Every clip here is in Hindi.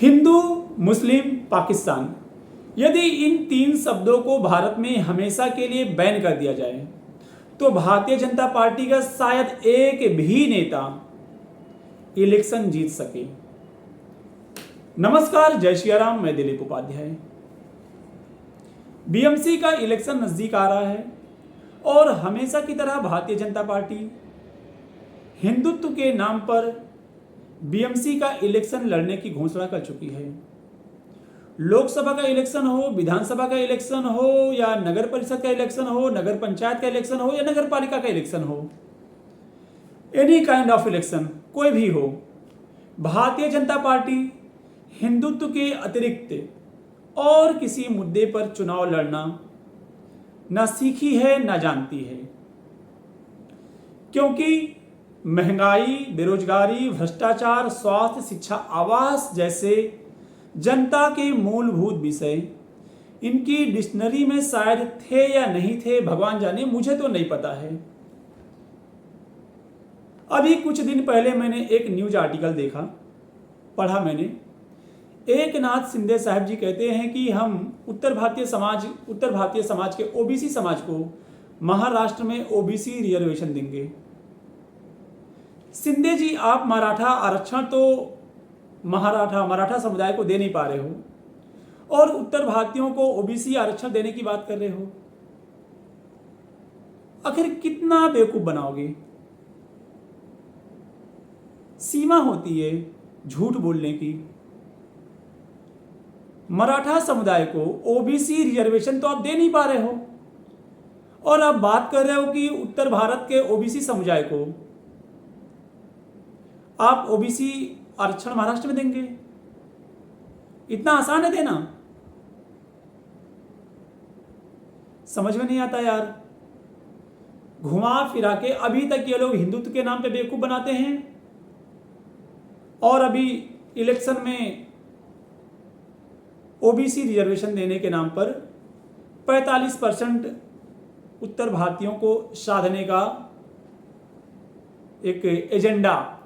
हिंदू, मुस्लिम, पाकिस्तान, यदि इन तीन शब्दों को भारत में हमेशा के लिए बैन कर दिया जाए तो भारतीय जनता पार्टी का शायद एक भी नेता इलेक्शन जीत सके। नमस्कार, जय श्री राम। मैं दिलीप उपाध्याय। बीएमसी का इलेक्शन नजदीक आ रहा है और हमेशा की तरह भारतीय जनता पार्टी हिंदुत्व के नाम पर बीएमसी का इलेक्शन लड़ने की घोषणा कर चुकी है। लोकसभा का इलेक्शन हो, विधानसभा का इलेक्शन हो, या नगर परिषद का इलेक्शन हो, नगर पंचायत का इलेक्शन हो, या नगर पालिका का इलेक्शन हो, एनी काइंड ऑफ इलेक्शन, कोई भी हो, भारतीय जनता पार्टी हिंदुत्व के अतिरिक्त और किसी मुद्दे पर चुनाव लड़ना न सीखी है न जानती है। क्योंकि महंगाई, बेरोजगारी, भ्रष्टाचार, स्वास्थ्य, शिक्षा, आवास जैसे जनता के मूलभूत विषय इनकी डिक्शनरी में शायद थे या नहीं थे, भगवान जाने, मुझे तो नहीं पता है। अभी कुछ दिन पहले मैंने एक न्यूज आर्टिकल देखा, पढ़ा मैंने। एकनाथ शिंदे साहब जी कहते हैं कि हम उत्तर भारतीय समाज के ओबीसी समाज को महाराष्ट्र में ओबीसी रिजर्वेशन देंगे। शिंदे जी, आप मराठा आरक्षण तो मराठा समुदाय को दे नहीं पा रहे हो और उत्तर भारतीयों को ओबीसी आरक्षण देने की बात कर रहे हो। आखिर कितना बेवकूफ बनाओगे? सीमा होती है झूठ बोलने की। मराठा समुदाय को ओबीसी रिजर्वेशन तो आप दे नहीं पा रहे हो और आप बात कर रहे हो कि उत्तर भारत के ओबीसी समुदाय को आप ओबीसी आरक्षण महाराष्ट्र में देंगे। इतना आसान है देना? समझ में नहीं आता यार। घुमा फिरा के अभी तक ये लोग हिंदुत्व के नाम पे बेवकूफ बनाते हैं और अभी इलेक्शन में ओबीसी रिजर्वेशन देने के नाम पर 45% उत्तर भारतीयों को साधने का एक एजेंडा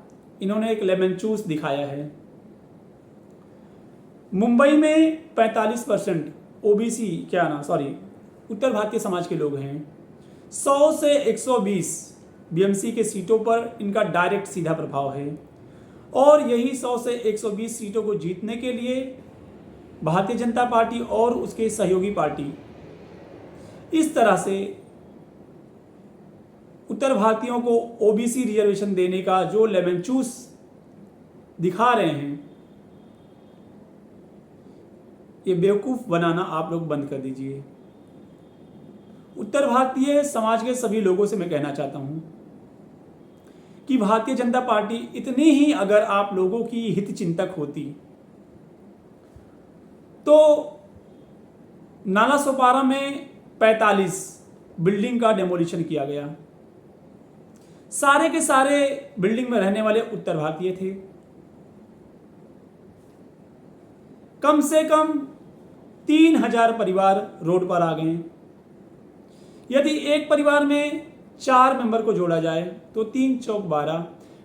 इन्होंने एक लेमन चूस दिखाया है। मुंबई में 45% ओबीसी उत्तर भारतीय समाज के लोग हैं। 100 से 120 बीएमसी के सीटों पर इनका डायरेक्ट सीधा प्रभाव है और यही 100 से 120 सीटों को जीतने के लिए भारतीय जनता पार्टी और उसके सहयोगी पार्टी इस तरह से उत्तर भारतीयों को ओबीसी रिजर्वेशन देने का जो लेमन चूस दिखा रहे हैं, ये बेवकूफ बनाना आप लोग बंद कर दीजिए। उत्तर भारतीय समाज के सभी लोगों से मैं कहना चाहता हूं कि भारतीय जनता पार्टी इतनी ही अगर आप लोगों की हित चिंतक होती तो नालासोपारा में 45 बिल्डिंग का डेमोलिशन किया गया। सारे के सारे बिल्डिंग में रहने वाले उत्तर भारतीय थे। कम से कम 3000 परिवार रोड पर आ गए। यदि एक परिवार में 4 मेंबर को जोड़ा जाए तो 3 चौक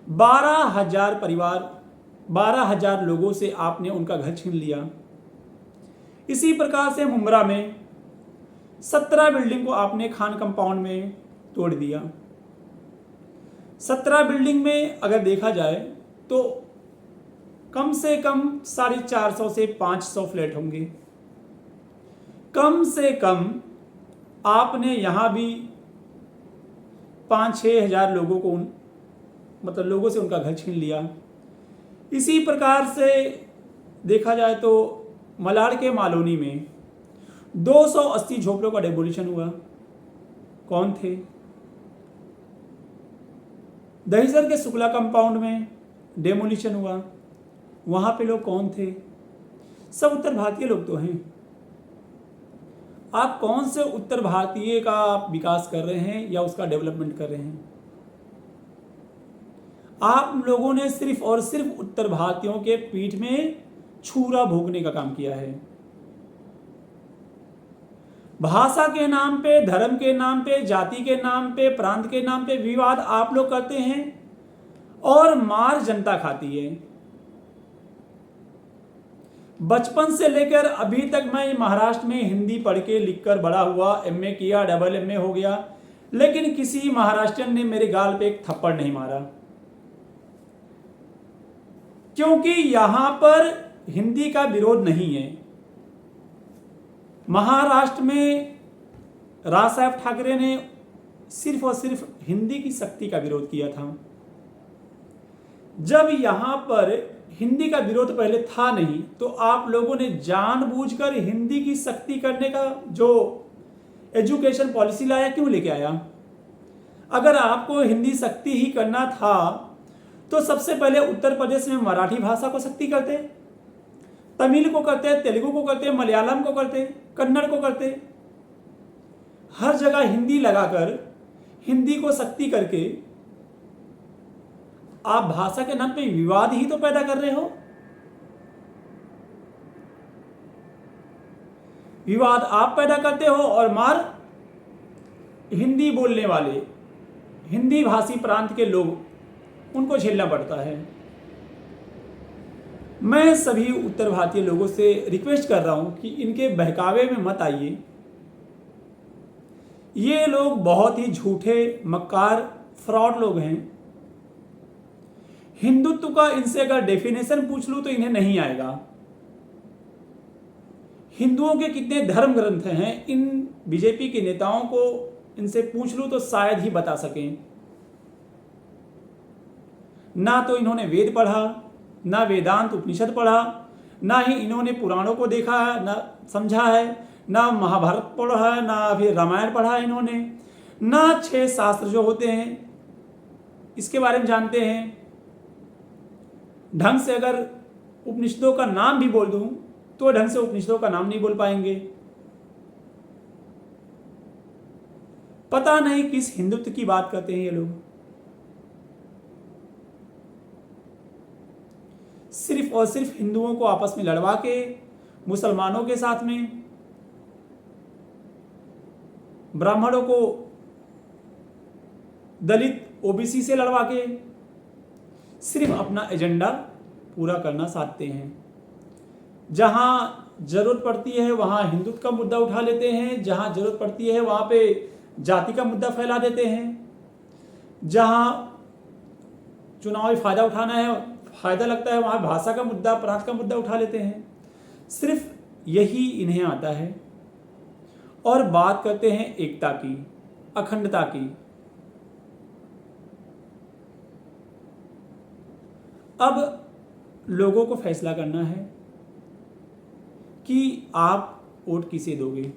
12,000 परिवार, 12,000 लोगों से आपने उनका घर छीन लिया। इसी प्रकार से मुंब्रा में 17 बिल्डिंग को आपने खान कंपाउंड में तोड़ दिया। 17 बिल्डिंग में अगर देखा जाए तो कम से कम 450 से 500 फ्लैट होंगे। कम से कम आपने यहां भी 5-6 हजार लोगों को लोगों से उनका घर छीन लिया। इसी प्रकार से देखा जाए तो मलाड के मालोनी में 280 झोपड़ों का डेमोलिशन हुआ। कौन थे? दहिसर के शुक्ला कंपाउंड में डेमोलिशन हुआ। वहां पे लोग कौन थे? सब उत्तर भारतीय लोग तो हैं। आप कौन से उत्तर भारतीय का विकास कर रहे हैं या उसका डेवलपमेंट कर रहे हैं? आप लोगों ने सिर्फ और सिर्फ उत्तर भारतीयों के पीठ में छुरा भोगने का काम किया है। भाषा के नाम पे, धर्म के नाम पे, जाति के नाम पे, प्रांत के नाम पे विवाद आप लोग करते हैं और मार जनता खाती है। बचपन से लेकर अभी तक मैं महाराष्ट्र में हिंदी पढ़ के लिख कर बड़ा हुआ, एमए किया, डबल एमए हो गया, लेकिन किसी महाराष्ट्रियन ने मेरे गाल पे एक थप्पड़ नहीं मारा, क्योंकि यहां पर हिंदी का विरोध नहीं है। महाराष्ट्र में राज साहब ठाकरे ने सिर्फ और सिर्फ हिंदी की सख्ती का विरोध किया था। जब यहां पर हिंदी का विरोध पहले था नहीं, तो आप लोगों ने जानबूझकर हिंदी की सख्ती करने का जो एजुकेशन पॉलिसी लाया, क्यों लेके आया? अगर आपको हिंदी सख्ती ही करना था तो सबसे पहले उत्तर प्रदेश में मराठी भाषा को सख्ती करते, तमिल को करते, तेलुगु को करते, मलयालम को करते, कन्नड़ को करते। हर जगह हिंदी लगाकर, हिंदी को सख्ती करके आप भाषा के नाम पे विवाद ही तो पैदा कर रहे हो। विवाद आप पैदा करते हो और मार हिंदी बोलने वाले, हिंदी भाषी प्रांत के लोग, उनको झेलना पड़ता है। मैं सभी उत्तर भारतीय लोगों से रिक्वेस्ट कर रहा हूं कि इनके बहकावे में मत आइए। ये लोग बहुत ही झूठे, मक्कार, फ्रॉड लोग हैं। हिंदुत्व का इनसे अगर डेफिनेशन पूछ लूं तो इन्हें नहीं आएगा। हिंदुओं के कितने धर्म ग्रंथ हैं, इन बीजेपी के नेताओं को इनसे पूछ लूं तो शायद ही बता सकें। ना तो इन्होंने वेद पढ़ा, ना वेदांत उपनिषद पढ़ा, ना ही इन्होंने पुराणों को देखा है, ना समझा है, ना महाभारत पढ़ा है, ना फिर रामायण पढ़ा है इन्होंने, ना 6 शास्त्र जो होते हैं इसके बारे में जानते हैं। ढंग से अगर उपनिषदों का नाम भी बोल दूं तो ढंग से उपनिषदों का नाम नहीं बोल पाएंगे। पता नहीं किस हिंदुत्व की बात करते हैं ये लोग। सिर्फ और सिर्फ हिंदुओं को आपस में लड़वा के, मुसलमानों के साथ में, ब्राह्मणों को दलित ओबीसी से लड़वा के सिर्फ अपना एजेंडा पूरा करना चाहते हैं। जहां जरूरत पड़ती है वहां हिंदुत्व का मुद्दा उठा लेते हैं, जहां जरूरत पड़ती है वहां पे जाति का मुद्दा फैला देते हैं, जहां चुनावी फायदा उठाना है, फायदा लगता है, वहां भाषा का मुद्दा, प्रांत का मुद्दा उठा लेते हैं। सिर्फ यही इन्हें आता है और बात करते हैं एकता की, अखंडता की। अब लोगों को फैसला करना है कि आप वोट किसे दोगे।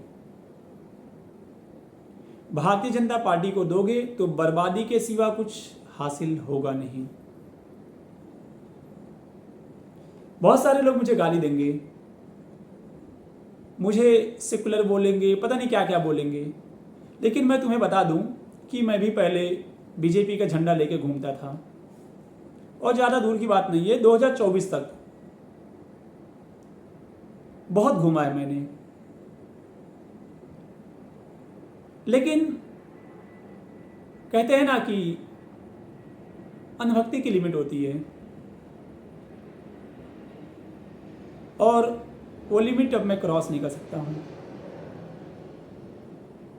भारतीय जनता पार्टी को दोगे तो बर्बादी के सिवा कुछ हासिल होगा नहीं। बहुत सारे लोग मुझे गाली देंगे, मुझे सेकुलर बोलेंगे, पता नहीं क्या क्या बोलेंगे, लेकिन मैं तुम्हें बता दूं कि मैं भी पहले बीजेपी का झंडा लेके घूमता था, और ज़्यादा दूर की बात नहीं है, 2024 तक बहुत घूमा है मैंने। लेकिन कहते हैं ना कि अनभक्ति की लिमिट होती है, और वो लिमिट अब मैं क्रॉस नहीं कर सकता हूँ।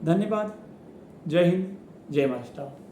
धन्यवाद। जय हिंद, जय महाराष्ट्र।